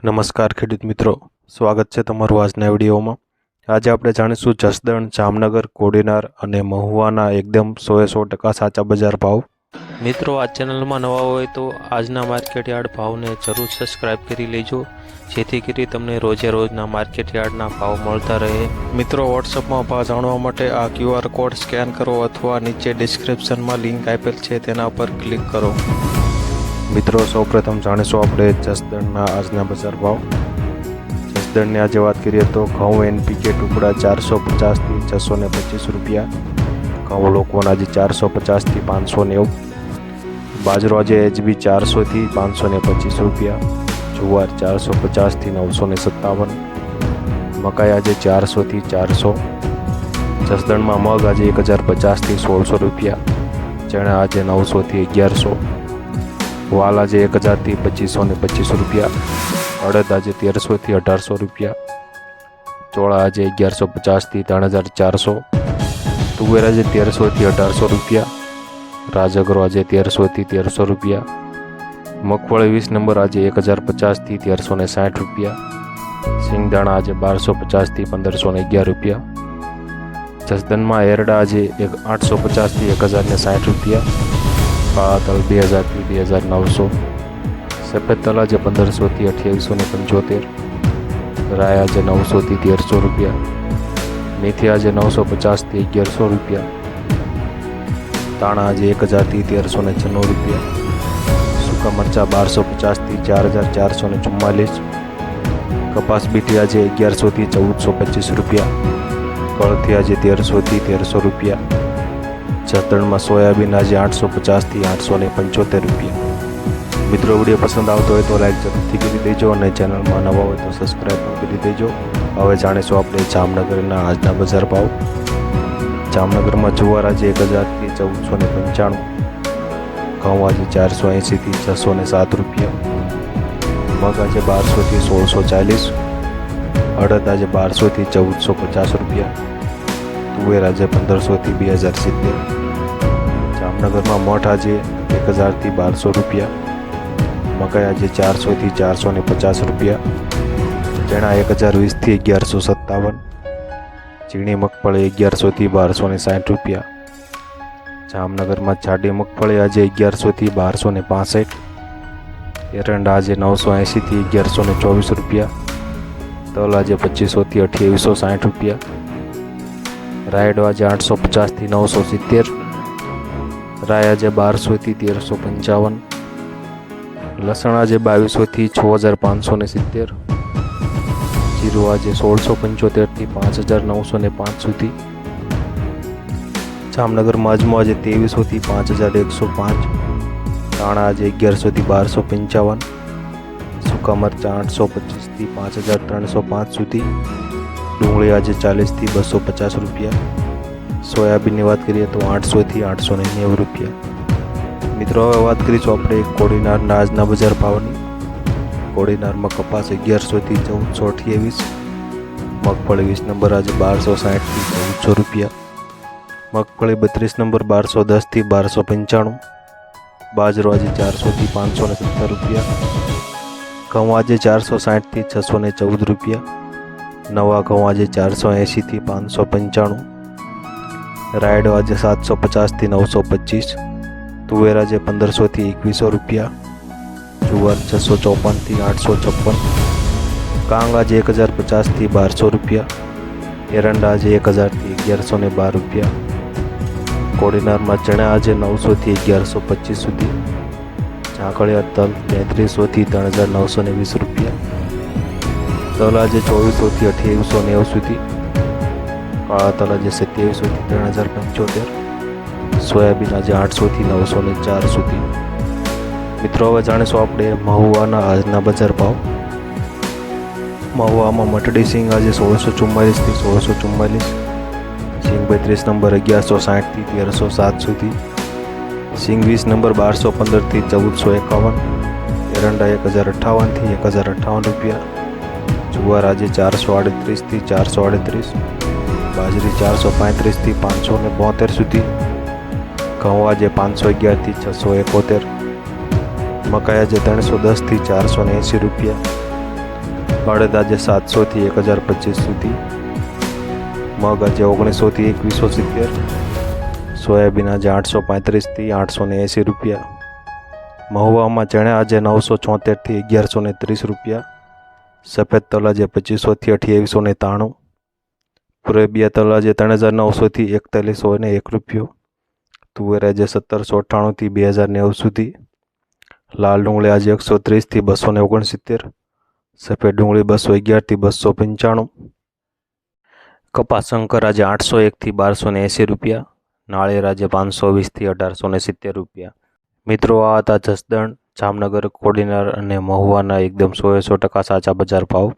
નમસ્કાર ખેડૂત મિત્રો, સ્વાગત છે તમારું આજના વિડીયોમાં। આજે આપણે જાણીશું જસદણ, જામનગર, કોડીનાર અને મહુવાના એકદમ 100% સાચા બજાર ભાવ। મિત્રો, આ ચેનલમાં નવા હોય તો આજના માર્કેટ યાર્ડ ભાવને જરૂર સબસ્ક્રાઇબ કરી લેજો, જેથી કરી તમને રોજે રોજના માર્કેટ યાર્ડના ભાવ મળતા રહે। મિત્રો, વોટ્સઅપમાં ભાવ જાણવા માટે આ QR કોડ સ્કેન કરો અથવા નીચે ડિસ્ક્રિપ્શનમાં લિંક આપેલ છે તેના પર ક્લિક કરો। મિત્રો, સૌપ્રથમ જાણીશું આપણે જસદણના આજના બજાર ભાવ। જસદણની આજે વાત કરીએ તો ઘઉં NPK ટુકડા 450 થી 625 રૂપિયા, ઘઉં લોકવન આજે 450 થી 590, બાજરો આજે HB 400 થી 525 રૂપિયા, જુવાર 450 થી 957, મકાઈ આજે 400 થી 400, જસદણમાં મગ આજે 1050 થી 1600 રૂપિયા, ચણા આજે 900 થી 1100, વાલ આજે 1000 થી 2525 રૂપિયા, અડદ આજે 1300 થી 1800 રૂપિયા, ચોળા આજે 1150 થી 3400, તુવેર આજે 1300 થી 1800 રૂપિયા, રાજગરો આજે 1300 થી 1300 રૂપિયા, મગફળી 20 નંબર આજે 1050 થી 1360 રૂપિયા, સિંગદાણા આજે 1250 થી 1511 રૂપિયા, જસદણમાં એરડા આજે 850 થી 1060 રૂપિયા, કાળા તલ 2000 થી 2900, સફેદ તલ આજે 1500 થી 2875, રાય આજે 900 થી 1300 રૂપિયા, મેથી આજે 950 થી 1100 રૂપિયા, તાણા આજે 1000 થી 1396 રૂપિયા, સૂકા મરચા 1250 થી 4444, કપાસ બીટી આજે 1100 થી 1425 રૂપિયા, કળથી આજે 1300 થી 1300 રૂપિયા, જસદણમાં સોયાબીન આજે 850 થી 875 રૂપિયા। મિત્રો, વિડીયો પસંદ આવતો હોય તો લાઈક જરૂરથી કરી દેજો અને ચેનલમાં નવા હોય તો સબસ્ક્રાઈબ પણ કરી દેજો। હવે જાણીશું આપણે જામનગરના આજના બજાર ભાવ। જામનગરમાં જુવાર આજે 1000 થી 1495, ઘઉં આજે 480 થી 607 રૂપિયા, મગ આજે 1200 થી 1640, અડદ આજે 1200 થી 1450 રૂપિયા, તુવેર આજે 1500 થી 2070, જામનગરમાં મઠ આજે 1000 થી 1200 રૂપિયા, મકાઈ આજે 400 થી 450 રૂપિયા, ચણા 1020 થી 1157, ઝીણી મગફળી 1100 થી 1260 રૂપિયા, જામનગરમાં જાડી મગફળી આજે 1100 થી 1265, એરંડા આજે 980 થી 1124 રૂપિયા, તલ આજે 2500 થી 2860 રૂપિયા, રાયડો આજે 850 થી 970, રાય આજે 1200 થી 1355, લસણ આજે 2200 થી 6570, જીરું આજે 1675 થી 5905 સુધી, જામનગરમાં અજમો આજે 2300 થી 5105, ધાણા આજે 1100 થી 1255, સૂકા મરચાં 825 થી 5305 સુધી, ડુંગળી આજે 40 થી 250 રૂપિયા, સોયાબીનની વાત કરીએ તો 800 થી 890 રૂપિયા। મિત્રો, હવે વાત કરીશું આપણે કોડીનારના આજના બજાર ભાવની। કોડીનારમાં કપાસ 1100 થી 1428, મગફળી 20 નંબર આજે 1260 થી 1400 રૂપિયા, મગફળી 32 નંબર 1210 થી 1295, બાજરો આજે 400 થી 570 રૂપિયા, ઘઉં આજે 460 થી 614 રૂપિયા, નવા ઘઉં આજે 480 થી 595, રાયડો આજે 750 થી 925, તુવેર આજે 1500 થી 2100 રૂપિયા, જુવાર 654 થી 856, કાંગ આજે 1050 થી 1200 રૂપિયા, એરંડા આજે 1000 થી 1112 રૂપિયા, કોડીનારમાં ચણા આજે 900 થી 1125 સુધી, ઝાકળિયા તલ 3300 થી 3920 રૂપિયા, તલ આજે 2400 થી 2890 સુધી, કાળા તલ આજે 2700 થી 3075, સોયાબીન આજે 800 થી 904 સુધી। મિત્રો, હવે જાણીશું આપણે મહુવાના આજના બજાર ભાવ। મહુવામાં મટડી સિંગ આજે 1644 થી 1644, સિંગ 32 નંબર 1160 થી 1307 સુધી, સિંગ 20 નંબર 1215 થી 1451, એરંડા 1058 થી 1058 રૂપિયા, જુવાર આજે 438 થી 438, બાજરી 435 થી 572 સુધી, ઘઉં આજે 511 થી 671, મકાઈ આજે 310 થી 480 રૂપિયા, અડદ આજે 700થી 1025 સુધી, મગ આજે 1900થી 2170, સોયાબીન આજે 835થી 880 રૂપિયા, મહુવામાં ચણા આજે 974થી 1130 રૂપિયા, સફેદ તલ આજે 2500થી 2893, પુરેબિયા તલ આજે 3900થી 4101 રૂપિયો, તુવેર આજે 1798થી 2090 સુધી, લાલ ડુંગળી આજે 130થી 269, સફેદ ડુંગળી 211થી 295, કપાસ શંકર આજે 801થી 1280 રૂપિયા, નાળિયેર આજે 520થી 1870 રૂપિયા. મિત્રો, આ હતા જસદણ, જામનગર, કોડીનાર અને મહુવાના એકદમ 100% સાચા બજાર ભાવ.